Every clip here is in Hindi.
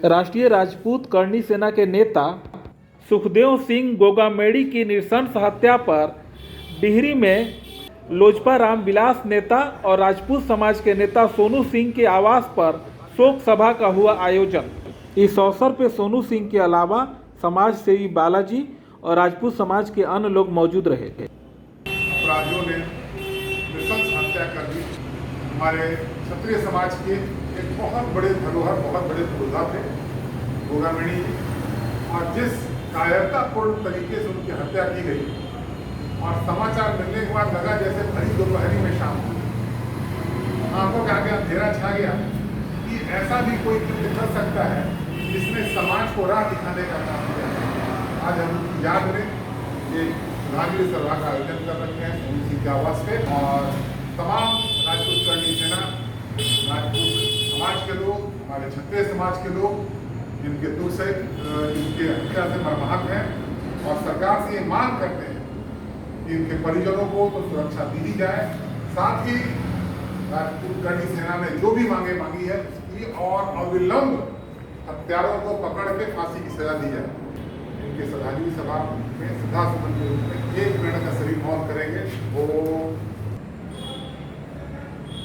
राष्ट्रीय राजपूत करनी सेना के नेता सुखदेव सिंह गोगामेड़ी की नृशंस हत्या पर डिहरी में लोजपा रामविलास नेता और राजपूत समाज के नेता सोनू सिंह के आवास पर शोक सभा का हुआ आयोजन। इस अवसर पर सोनू सिंह के अलावा समाज सेवी बालाजी और राजपूत समाज के अन्य लोग मौजूद रहे थे। अपराधियों ने नृशंस हत्या कर दी। हमारे क्षत्रिय समाज के एक बहुत बड़े धरोहर, बहुत बड़े पुरोधा थे गोगामेड़ी जी, और जिस कायरतापूर्ण तरीके से उनकी हत्या की गई और समाचार मिलने के बाद लगा जैसे भरी दोपहरी में शाम हुई। आंखों के आगे अंधेरा छा गया कि ऐसा भी कोई कृत्य कर सकता है जिसने समाज को राह दिखाने का काम किया। आज हम याद में ये श्रद्धांजलि सभा का आयोजन कर रखे हैं सोनू सिंह के आवास पे, और तमाम राजपूत करनी सेना, राजपूत समाज के लोग, हमारे क्षत्रिय समाज के लोग इनके दुख से, इनके हत्या से मर्माहत हैं और सरकार से ये मांग करते हैं कि इनके परिजनों को तो सुरक्षा दी ही जाए, साथ ही राजपूत करनी सेना ने जो भी मांगे मांगी है उसकी और अविलंब हत्यारों को पकड़ के फांसी की सजा दी जाए। इनके श्रद्धांजलि सभा में श्रद्धा सुमन के रूप में 1 मिनट का शरीर मौन करेंगे। वो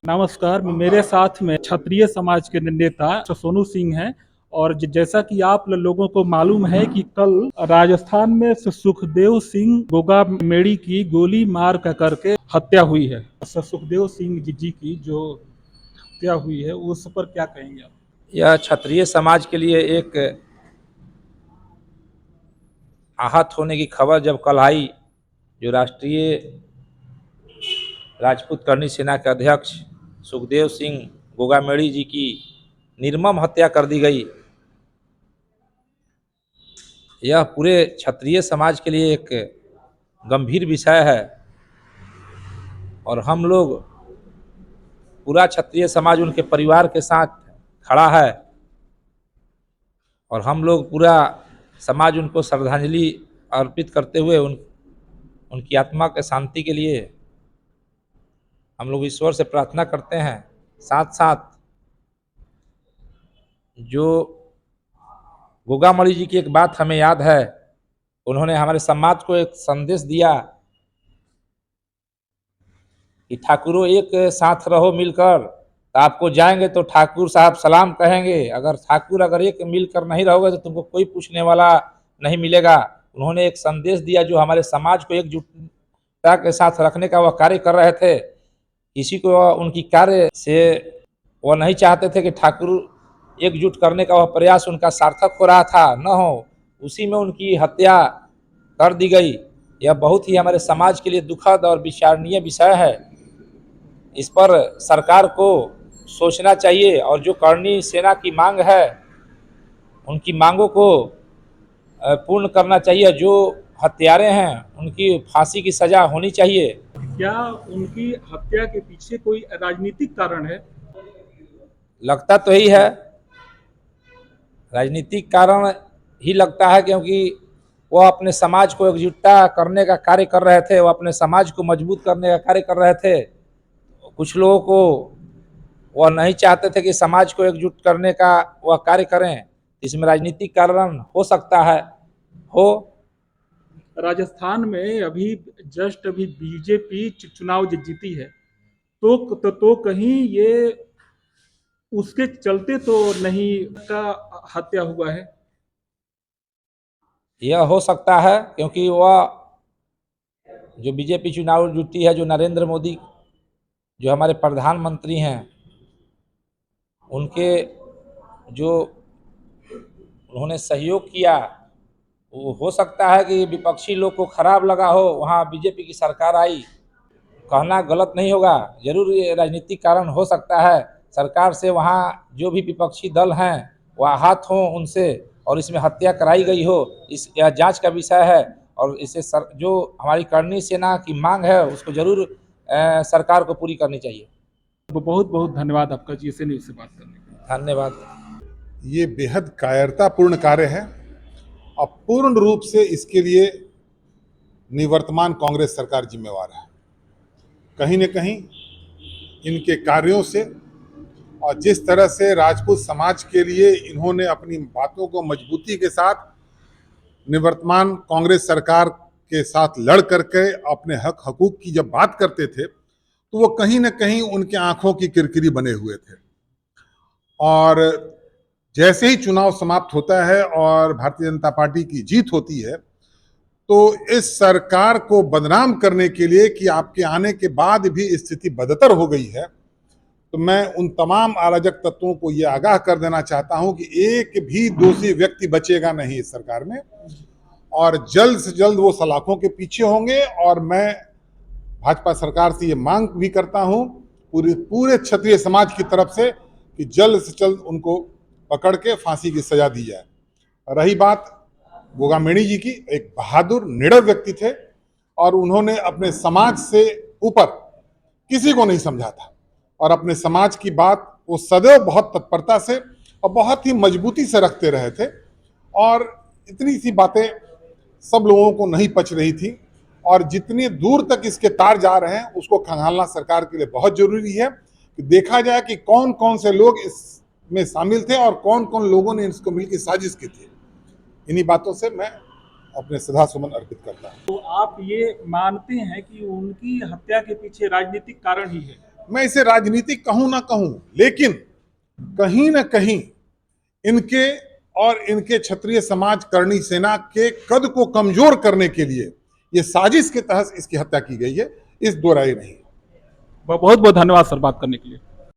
नमस्कार, मेरे साथ में क्षत्रिय समाज के नेता सोनू सिंह हैं और जैसा कि आप लोगों को मालूम है कि कल राजस्थान में सुखदेव सिंह गोगामेड़ी की गोली मार करके हत्या हुई है। सुखदेव सिंह जी की जो हत्या हुई है उस पर क्या कहेंगे आप? यह क्षत्रिय समाज के लिए एक आहत होने की खबर जब कल आई, जो राष्ट्रीय राजपूत करनी सेना के अध्यक्ष सुखदेव सिंह गोगामेड़ी जी की निर्मम हत्या कर दी गई, यह पूरे क्षत्रिय समाज के लिए एक गंभीर विषय है। और हम लोग पूरा क्षत्रिय समाज उनके परिवार के साथ खड़ा है और हम लोग पूरा समाज उनको श्रद्धांजलि अर्पित करते हुए उनकी आत्मा के शांति के लिए हम लोग ईश्वर से प्रार्थना करते हैं। साथ साथ जो गोगामेड़ी जी की एक बात हमें याद है, उन्होंने हमारे समाज को एक संदेश दिया कि ठाकुरों एक साथ रहो मिलकर, तो आपको जाएंगे तो ठाकुर साहब सलाम कहेंगे। अगर एक मिलकर नहीं रहोगे तो तुमको कोई पूछने वाला नहीं मिलेगा। उन्होंने एक संदेश दिया जो हमारे समाज को एकजुटता के साथ रखने का वह कार्य कर रहे थे। किसी को उनकी कार्य से वह नहीं चाहते थे कि ठाकुर एकजुट करने का वह प्रयास उनका सार्थक हो रहा था न हो, उसी में उनकी हत्या कर दी गई। यह बहुत ही हमारे समाज के लिए दुखद और विचारणीय विषय है। इस पर सरकार को सोचना चाहिए और जो करनी सेना की मांग है उनकी मांगों को पूर्ण करना चाहिए। जो हत्यारे हैं उनकी फांसी की सजा होनी चाहिए। क्या उनकी हत्या के पीछे कोई राजनीतिक कारण है? लगता तो ही है, राजनीतिक कारण ही लगता है, क्योंकि वह अपने समाज को एकजुटता करने का कार्य कर रहे थे, वह अपने समाज को मजबूत करने का कार्य कर रहे थे। कुछ लोगों को वह नहीं चाहते थे कि समाज को एकजुट करने का वह कार्य करें। इसमें राजनीतिक कारण हो सकता है। राजस्थान में अभी बीजेपी चुनाव जीती है, तो कहीं ये उसके चलते तो नहीं का हत्या हुआ है? यह हो सकता है, क्योंकि वह जो बीजेपी चुनाव जीती है, जो नरेंद्र मोदी जो हमारे प्रधानमंत्री हैं, उनके जो उन्होंने सहयोग किया, वो हो सकता है कि विपक्षी लोग को खराब लगा हो, वहाँ बीजेपी की सरकार आई। कहना गलत नहीं होगा, जरूर ये राजनीतिक कारण हो सकता है। सरकार से वहाँ जो भी विपक्षी दल हैं वह आहत हों उनसे और इसमें हत्या कराई गई हो, यह जांच का विषय है। और इसे जो हमारी करनी सेना की मांग है उसको जरूर सरकार को पूरी करनी चाहिए। बहुत बहुत धन्यवाद आपका जी से बात करने के लिए। धन्यवाद। ये बेहद कायरतापूर्ण कार्य है और पूर्ण रूप से इसके लिए निवर्तमान कांग्रेस सरकार जिम्मेवार है। कहीं न कहीं इनके कार्यों से और जिस तरह से राजपूत समाज के लिए इन्होंने अपनी बातों को मजबूती के साथ निवर्तमान कांग्रेस सरकार के साथ लड़ करके अपने हक हकूक की जब बात करते थे तो वो कहीं ना कहीं उनके आंखों की किरकिरी बने हुए थे। और जैसे ही चुनाव समाप्त होता है और भारतीय जनता पार्टी की जीत होती है तो इस सरकार को बदनाम करने के लिए कि आपके आने के बाद भी स्थिति बदतर हो गई है, तो मैं उन तमाम अराजक तत्वों को यह आगाह कर देना चाहता हूं कि एक भी दोषी व्यक्ति बचेगा नहीं इस सरकार में, और जल्द से जल्द वो सलाखों के पीछे होंगे। और मैं भाजपा सरकार से ये मांग भी करता हूं पूरे क्षत्रिय समाज की तरफ से कि जल्द से जल्द उनको पकड़ के फांसी की सजा दी जाए। रही बात गोगामेड़ी जी की, एक बहादुर निडर व्यक्ति थे और उन्होंने अपने समाज से ऊपर किसी को नहीं समझा था और अपने समाज की बात वो सदैव बहुत तत्परता से और बहुत ही मजबूती से रखते रहे थे। और इतनी सी बातें सब लोगों को नहीं पच रही थी और जितनी दूर तक इसके तार जा रहे हैं उसको खंगालना सरकार के लिए बहुत जरूरी है कि देखा जाए कि कौन कौन से लोग इसमें शामिल थे और कौन कौन लोगों ने इसको मिलकर साजिश की थी। इन्हीं बातों से मैं अपने श्रद्धा सुमन अर्पित करता हूं। तो आप ये मानते हैं कि उनकी हत्या के पीछे राजनीतिक कारण ही है? मैं इसे राजनीतिक कहूं ना कहूं, लेकिन कहीं ना कहीं इनके और इनके क्षत्रिय समाज करणी सेना के कद को कमजोर करने के लिए ये साजिश के तहत इसकी हत्या की गई है, इस दो राय नहीं। बहुत बहुत धन्यवाद सर बात करने के लिए।